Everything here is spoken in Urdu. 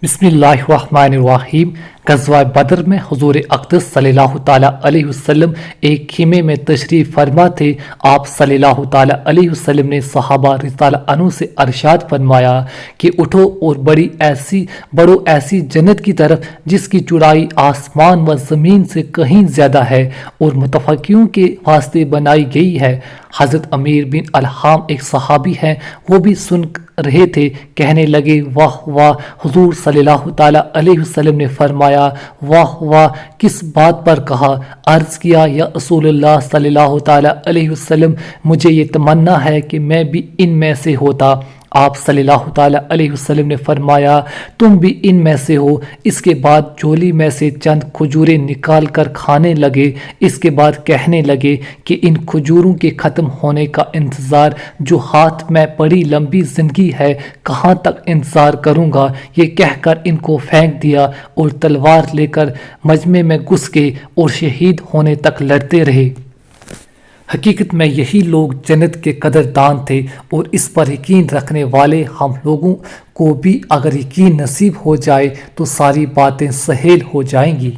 بسم اللہ الرحمن الرحیم۔ غزوہ بدر میں حضور اقدس صلی اللہ تعالیٰ علیہ وسلم ایک خیمے میں تشریف فرما تھے۔ آپ صلی اللہ تعالیٰ علیہ وسلم نے صحابہ رضی اللہ عنہ سے ارشاد فرمایا کہ اٹھو اور بڑھو ایسی جنت کی طرف جس کی چوڑائی آسمان و زمین سے کہیں زیادہ ہے اور متفقیوں کے واسطے بنائی گئی ہے۔ حضرت امیر بن الحام ایک صحابی ہیں، وہ بھی سن رہے تھے، کہنے لگے واہ واہ، حضور صلی اللہ تعالیٰ علیہ وسلم نے فرمایا واہ واہ، کس بات پر کہا؟ عرض کیا یا رسول اللہ صلی اللہ تعالیٰ علیہ وسلم، مجھے یہ تمنا ہے کہ میں بھی ان میں سے ہوتا۔ آپ صلی اللہ تعالیٰ علیہ وسلم نے فرمایا تم بھی ان میں سے ہو۔ اس کے بعد جولی میں سے چند کھجوریں نکال کر کھانے لگے۔ اس کے بعد کہنے لگے کہ ان کھجوروں کے ختم ہونے کا انتظار جو ہاتھ میں بڑی لمبی زندگی ہے، کہاں تک انتظار کروں گا؟ یہ کہہ کر ان کو پھینک دیا اور تلوار لے کر مجمع میں گھس گئے اور شہید ہونے تک لڑتے رہے۔ حقیقت میں یہی لوگ جنت کے قدردان تھے، اور اس پر یقین رکھنے والے ہم لوگوں کو بھی اگر یقین نصیب ہو جائے تو ساری باتیں سہل ہو جائیں گی۔